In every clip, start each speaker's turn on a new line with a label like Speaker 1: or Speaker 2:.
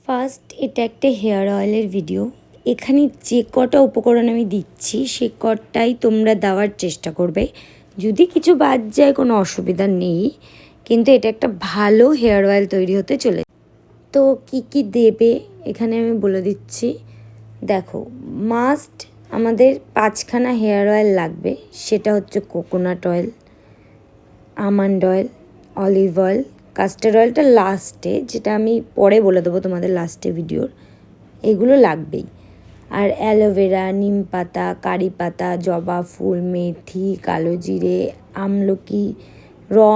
Speaker 1: First এটা একটা hair অয়েলের ভিডিও। এখানে যে কটা উপকরণ আমি দিচ্ছি সে কটাই তোমরা দেওয়ার চেষ্টা করবে। যদি কিছু বাদ যায় কোনো অসুবিধা নেই, কিন্তু এটা একটা ভালো হেয়ার অয়েল তৈরি হতে চলে। তো কি কি দেবে এখানে আমি বলে দিচ্ছি। দেখো, মাস্ট আমাদের 5খানা হেয়ার অয়েল লাগবে। সেটা হচ্ছে coconut oil, almond oil, olive oil, custard অয়েলটা লাস্টে, যেটা আমি পরে বলে দেবো তোমাদের লাস্টে ভিডিওর। এগুলো লাগবেই। আর অ্যালোভেরা, নিম পাতা, কারি পাতা, জবা ফুল, মেথি, কালো জিরে, আমলকি,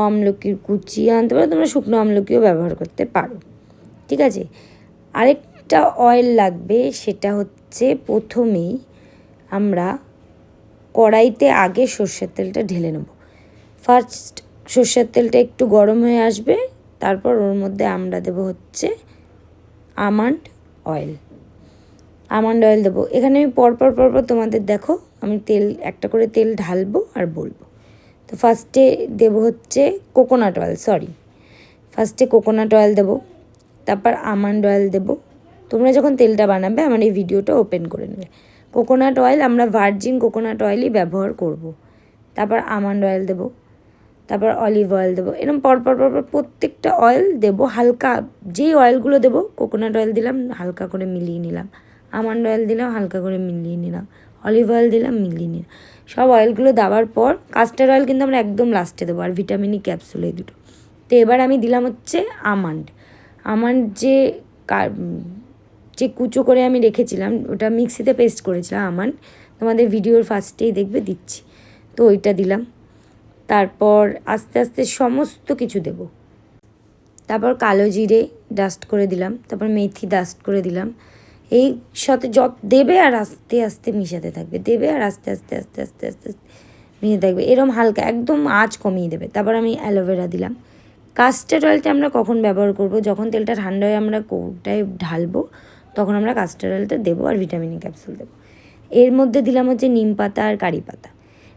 Speaker 1: আমলকির কুচি আনতে পারো, তোমরা শুকনো আমলকিও ব্যবহার করতে পারো। ঠিক আছে। আরেকটা অয়েল লাগবে, সেটা হচ্ছে প্রথমেই আমরা কড়াইতে আগে সর্ষের তেলটা ঢেলে নেব। ফার্স্ট সর্ষের তেলটা একটু গরম হয়ে আসবে, তারপর ওর মধ্যে আমরা দেবো হচ্ছে আমন্ড অয়েল। আমন্ড অয়েল দেবো। এখানে আমি পরপর তোমাদের দেখো, আমি একটা করে তেল ঢালবো আর বলবো। তো ফার্স্টে দেবো হচ্ছে কোকোনাট অয়েল, ফার্স্টে কোকোনাট অয়েল দেবো, তারপর আমন্ড অয়েল দেবো। তোমরা যখন তেলটা বানাবে আমার এই ভিডিওটা ওপেন করে নেবে। কোকোনাট অয়েল আমরা ভার্জিন কোকোনাট অয়েলই ব্যবহার করব। তারপর আমন্ড অয়েল দেবো, তারপর অলিভ অয়েল দেবো। এরকম পরপর প্রত্যেকটা অয়েল দেবো হালকা। যেই অয়েলগুলো দেবো, কোকোনাট অয়েল দিলাম হালকা করে মিলিয়ে নিলাম, আমন্ড অয়েল দিলাম হালকা করে মিলিয়ে নিলাম, অলিভ অয়েল দিলাম মিলিয়ে নিলাম। সব অয়েলগুলো দেওয়ার পর কাস্টার্ড অয়েল কিন্তু আমরা একদম লাস্টে দেবো, আর ভিটামিন ক্যাপসুল, এই দুটো। তো এবার আমি দিলাম হচ্ছে আমন্ড যে কুচো করে আমি রেখেছিলাম, ওটা মিক্সিতে পেস্ট করেছিলাম আমন্ড, তোমাদের ভিডিওর ফার্স্টেই দেখবে দিচ্ছি। তো ওইটা দিলাম। তারপর আস্তে আস্তে সমস্ত কিছু দেব। তারপর কালো জিরে ডাস্ট করে দিলাম, তারপর মেথি ডাস্ট করে দিলাম। এই সাথে দেবে আর আস্তে আস্তে মিশাতে থাকবে, দেবে আর আস্তে আস্তে আস্তে আস্তে আস্তে আস্তে মিশে থাকবে, এরম হালকা, একদম আঁচ কমিয়ে দেবে। তারপর আমি অ্যালোভেরা দিলাম। কাস্টার্ড অয়েলটা আমরা কখন ব্যবহার করব? যখন তেলটা ঠান্ডা হয়ে আমরা কৌটায় ঢালবো, তখন আমরা কাস্টার্ড অয়েলটা দেবো আর ভিটামিন ক্যাপসুল দেবো। এর মধ্যে দিলাম হচ্ছে নিম পাতা আর কারি পাতা।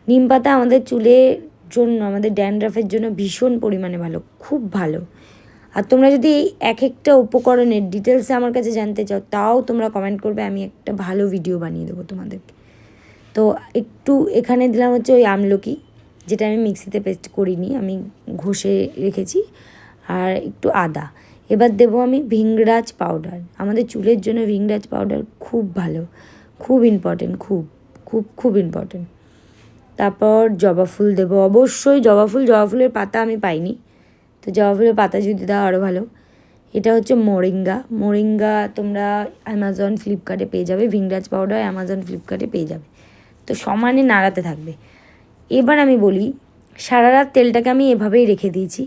Speaker 1: নিম পাতা আমাদের চুলের জন্য, আমাদের ড্যান্ড্রাফের জন্য ভীষণ পরিমাণে ভালো, খুব ভালো। আর তোমরা যদি এই এক একটা উপকরণের ডিটেলসে আমার কাছে জানতে চাও, তাও তোমরা কমেন্ট করবে, আমি একটা ভালো ভিডিও বানিয়ে দেবো তোমাদেরকে। তো একটু এখানে দিলাম হচ্ছে ওই আমলকি, যেটা আমি মিক্সিতে পেস্ট করিনি, আমি ঘষে রেখেছি, আর একটু আদা। এবার দেবো আমি ভিংরাজ পাউডার। আমাদের চুলের জন্য ভিংরাজ পাউডার খুব ভালো, খুব ইম্পর্টেন্ট, খুব খুব খুব ইম্পর্টেন্ট। তারপর জবা ফুল দেবো, অবশ্যই জবা ফুলের পাতা আমি পাইনি, তো জবা ফুলের পাতা যদি দাও আরও ভালো। এটা হচ্ছে মোরিঙ্গা তোমরা অ্যামাজন ফ্লিপকার্টে পেয়ে যাবে, ভিংরাজ পাউডার অ্যামাজন ফ্লিপকার্টে পেয়ে যাবে। তো সমানে নাড়াতে থাকবে। এবার আমি বলি, সারা রাত তেলটাকে আমি এভাবেই রেখে দিয়েছি।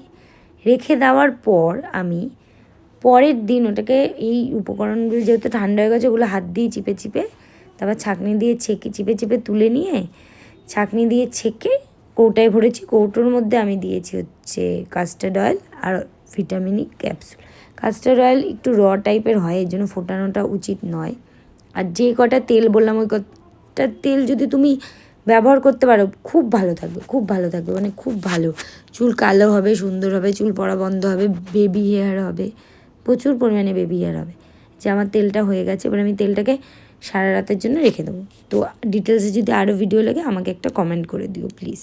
Speaker 1: রেখে দেওয়ার পর আমি পরের দিন ওটাকে, এই উপকরণগুলো যেহেতু ঠান্ডা হয়ে গেছে, ওগুলো হাত দিয়ে চিপে তারপর ছাঁকনি দিয়ে চিপে তুলে নিয়ে, ছাঁকনি দিয়ে ছেঁকে কৌটায় ভরেছি। কৌটোর মধ্যে আমি দিয়েছি হচ্ছে কাস্টার্ড অয়েল আর ভিটামিন ক্যাপসুল। কাস্টার্ড অয়েল একটু টাইপের হয়, এর জন্য ফোটানোটা উচিত নয়। আর যে কটা তেল বললাম, ওই কটা তেল যদি তুমি ব্যবহার করতে পারো, খুব ভালো থাকবে, মানে খুব ভালো। চুল কালো হবে, সুন্দর হবে, চুল পড়া বন্ধ হবে, বেবি হেয়ার হবে, প্রচুর পরিমাণে বেবি হেয়ার হবে। যে আমার তেলটা হয়ে গেছে, এবার আমি তেলটাকে সারা রাতের জন্য রেখে দেবো। তো ডিটেলসে যদি আরও ভিডিও লাগে আমাকে একটা কমেন্ট করে দিও প্লিজ।